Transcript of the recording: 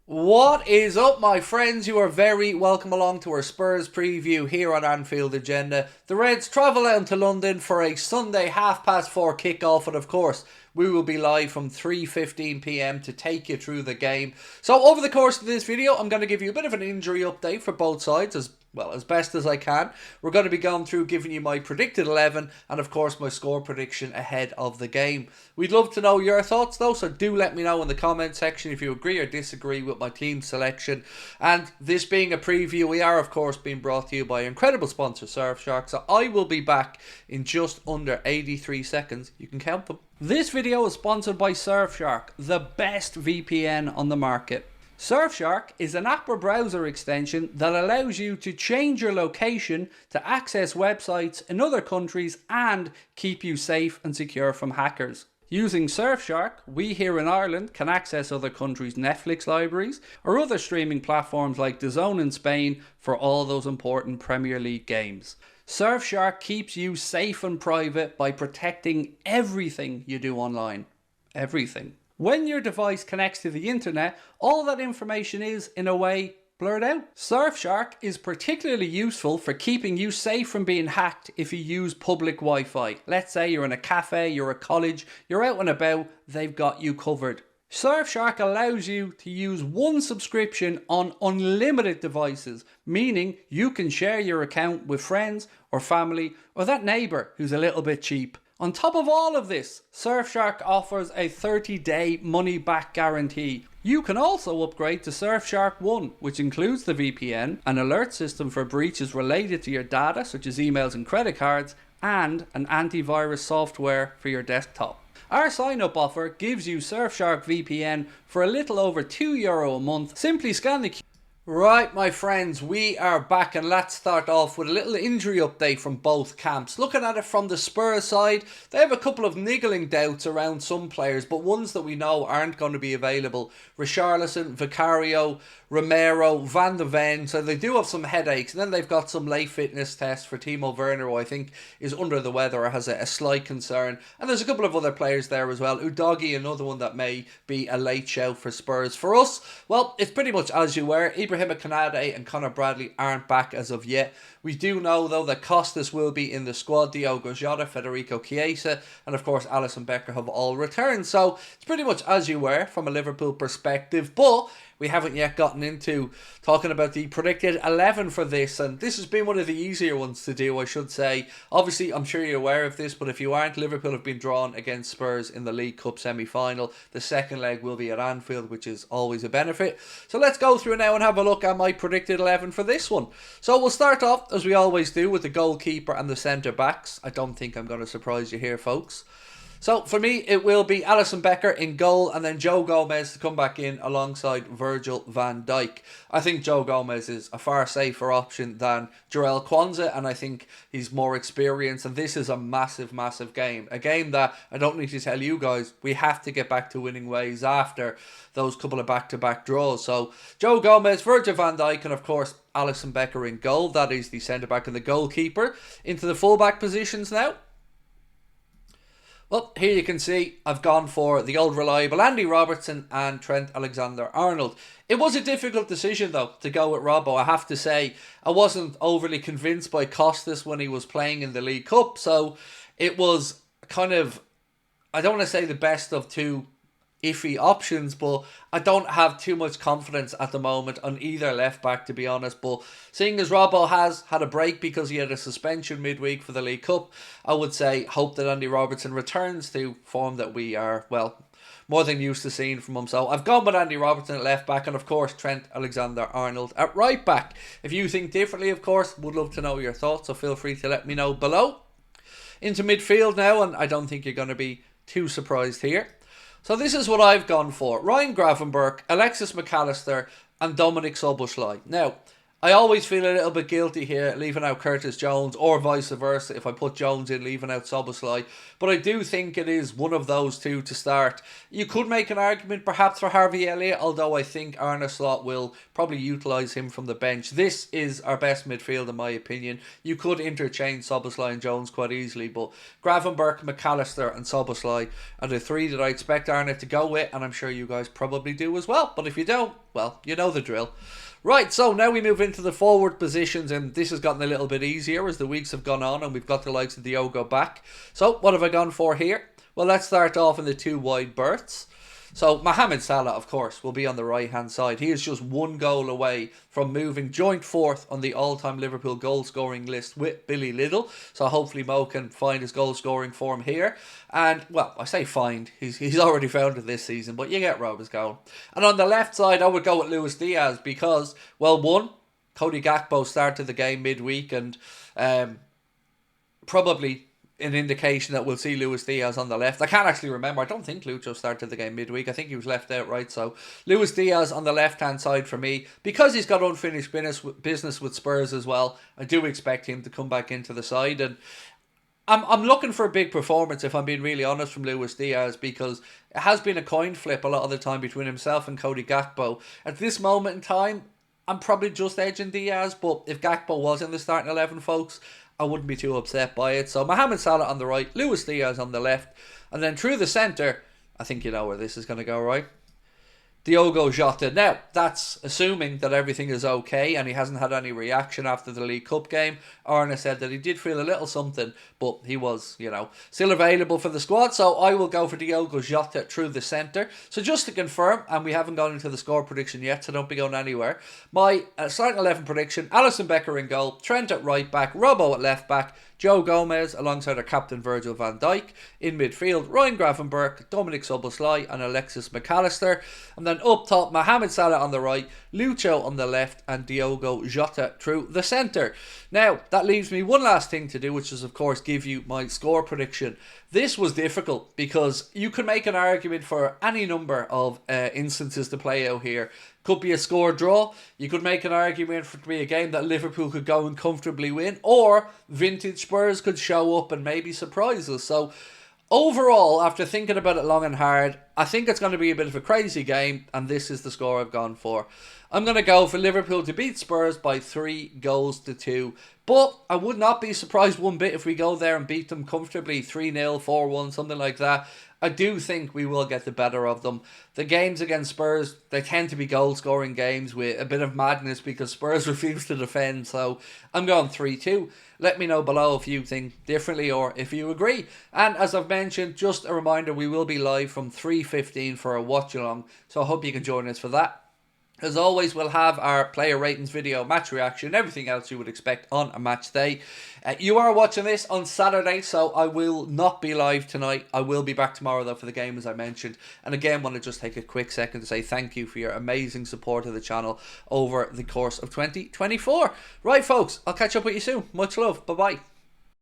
What is up, my friends? You are very welcome along to our Spurs preview here on Anfield Agenda. The Reds travel out to London for a Sunday 4:30 kickoff, and of course, we will be live from 3:15 p.m. to take you through the game. So, over the course of this video, I'm going to give you a bit of an injury update for both sides, as best as I can. We're going to be going through giving you my predicted 11 and of course my score prediction ahead of the game. We'd love to know your thoughts though, so do let me know in the comment section if you agree or disagree with my team selection. And this being a preview, we are of course being brought to you by incredible sponsor Surfshark, so I will be back in just under 83 seconds. You can count them. This video is sponsored by Surfshark, the best VPN on the market. Surfshark is an app or browser extension that allows you to change your location to access websites in other countries and keep you safe and secure from hackers. Using Surfshark, we here in Ireland can access other countries' Netflix libraries or other streaming platforms like DAZN in Spain for all those important Premier League games. Surfshark keeps you safe and private by protecting everything you do online. Everything. When your device connects to the internet, all that information is, in a way, blurred out. Surfshark is particularly useful for keeping you safe from being hacked if you use public Wi-Fi. Let's say you're in a cafe, you're at college, you're out and about, they've got you covered. Surfshark allows you to use one subscription on unlimited devices, meaning you can share your account with friends or family or that neighbour who's a little bit cheap. On top of all of this, Surfshark offers a 30-day money-back guarantee. You can also upgrade to Surfshark One, which includes the VPN, an alert system for breaches related to your data, such as emails and credit cards, and an antivirus software for your desktop. Our sign-up offer gives you Surfshark VPN for a little over €2 a month. Simply scan the Right, my friends, we are back, and let's start off with a little injury update from both camps. Looking at it from the Spurs side, they have a couple of niggling doubts around some players, but ones that we know aren't going to be available. Richarlison, Vicario, Romero, Van de Ven, so they do have some headaches. And then they've got some late fitness tests for Timo Werner, who I think is under the weather or has a slight concern. And there's a couple of other players there as well. Udogie, another one that may be a late shout for Spurs. For us, well, it's pretty much as you were. Ibrahim Konate and Conor Bradley aren't back as of yet. We do know though that Costas will be in the squad. Diogo Jota, Federico Chiesa, and of course Alisson Becker have all returned. So it's pretty much as you were from a Liverpool perspective, but we haven't yet gotten into talking about the predicted 11 for this, and this has been one of the easier ones to do, I should say. Obviously, I'm sure you're aware of this, but if you aren't, Liverpool have been drawn against Spurs in the League Cup semi-final. The second leg will be at Anfield, which is always a benefit. So let's go through now and have a look at my predicted 11 for this one. So we'll start off, as we always do, with the goalkeeper and the centre-backs. I don't think I'm going to surprise you here, folks. So for me, it will be Alisson Becker in goal, and then Joe Gomez to come back in alongside Virgil van Dijk. I think Joe Gomez is a far safer option than Jarell Quansah, and I think he's more experienced, and this is a massive, massive game. A game that I don't need to tell you guys, we have to get back to winning ways after those couple of back-to-back draws. So Joe Gomez, Virgil van Dijk, and of course Alisson Becker in goal. That is the centre-back and the goalkeeper. Into the full-back positions now. Well, here you can see I've gone for the old reliable Andy Robertson and Trent Alexander-Arnold. It was a difficult decision though to go with Robbo. I have to say I wasn't overly convinced by Costas when he was playing in the League Cup, so it was kind of, I don't want to say the best of two iffy options, but I don't have too much confidence at the moment on either left back, to be honest. But seeing as Robbo has had a break because he had a suspension midweek for the League Cup, I would say hope that Andy Robertson returns to form that we are, well, more than used to seeing from him. So I've gone with Andy Robertson at left back, and of course Trent Alexander-Arnold at right back. If you think differently, of course, would love to know your thoughts, so feel free to let me know below. Into midfield now, and I don't think you're going to be too surprised here. So this is what I've gone for. Ryan Gravenberch, Alexis McAllister and Dominic Szoboszlai. Now, I always feel a little bit guilty here leaving out Curtis Jones, or vice versa if I put Jones in, leaving out Szoboszlai. But I do think it is one of those two to start. You could make an argument perhaps for Harvey Elliott, although I think Arne Slot will probably utilise him from the bench. This is our best midfield in my opinion. You could interchange Szoboszlai and Jones quite easily, but Gravenberch, McAllister and Szoboszlai are the three that I expect Arne to go with, and I'm sure you guys probably do as well. But if you don't, well, you know the drill. Right, so now we move into the forward positions, and this has gotten a little bit easier as the weeks have gone on and we've got the likes of Diogo back. So what have I gone for here? Well, let's start off in the two wide berths. So Mohamed Salah, of course, will be on the right-hand side. He is just one goal away from moving joint fourth on the all-time Liverpool goal-scoring list with Billy Liddell. So hopefully Mo can find his goal-scoring form here. And, well, I say find. He's already found it this season, but you get Robert's goal. And on the left side, I would go with Luis Diaz because, well, one, Cody Gakpo started the game midweek and probably an indication that we'll see Luis Diaz on the left. I can't actually remember. I don't think Lucho started the game midweek. I think he was left out, right? So Luis Diaz on the left-hand side for me. Because he's got unfinished business with Spurs as well, I do expect him to come back into the side. And I'm looking for a big performance, if I'm being really honest, from Luis Diaz, because it has been a coin flip a lot of the time between himself and Cody Gakpo. At this moment in time, I'm probably just edging Diaz, but if Gakpo was in the starting 11, folks, I wouldn't be too upset by it. So Mohamed Salah on the right, Luis Diaz on the left, and then through the centre, I think you know where this is going to go, right? Diogo Jota. Now, that's assuming that everything is okay and he hasn't had any reaction after the League Cup game. Arne said that he did feel a little something, but he was, still available for the squad. So I will go for Diogo Jota through the centre. So just to confirm, and we haven't gone into the score prediction yet, so don't be going anywhere. My starting 11 prediction, Alisson Becker in goal, Trent at right back, Robbo at left back, Joe Gomez alongside our captain Virgil van Dijk. In midfield, Ryan Gravenberch, Dominic Szoboszlai and Alexis McAllister. And then up top, Mohamed Salah on the right, Lucho on the left and Diogo Jota through the centre. Now, that leaves me one last thing to do, which is of course give you my score prediction. This was difficult because you could make an argument for any number of instances to play out here. Could be a score draw. You could make an argument for it to be a game that Liverpool could go and comfortably win, or vintage Spurs could show up and maybe surprise us. So overall, after thinking about it long and hard, I think it's going to be a bit of a crazy game, and this is the score I've gone for. I'm going to go for Liverpool to beat Spurs by 3-2. But I would not be surprised one bit if we go there and beat them comfortably 3-0, 4-1, something like that. I do think we will get the better of them. The games against Spurs, they tend to be goal-scoring games with a bit of madness because Spurs refuse to defend. So I'm going 3-2. Let me know below if you think differently or if you agree. And as I've mentioned, just a reminder, we will be live from 3:15 for a watch-along. So I hope you can join us for that. As always, we'll have our player ratings video, match reaction, everything else you would expect on a match day. You are watching this on Saturday, so I will not be live tonight. I will be back tomorrow, though, for the game, as I mentioned. And again, want to just take a quick second to say thank you for your amazing support of the channel over the course of 2024. Right, folks, I'll catch up with you soon. Much love. Bye-bye.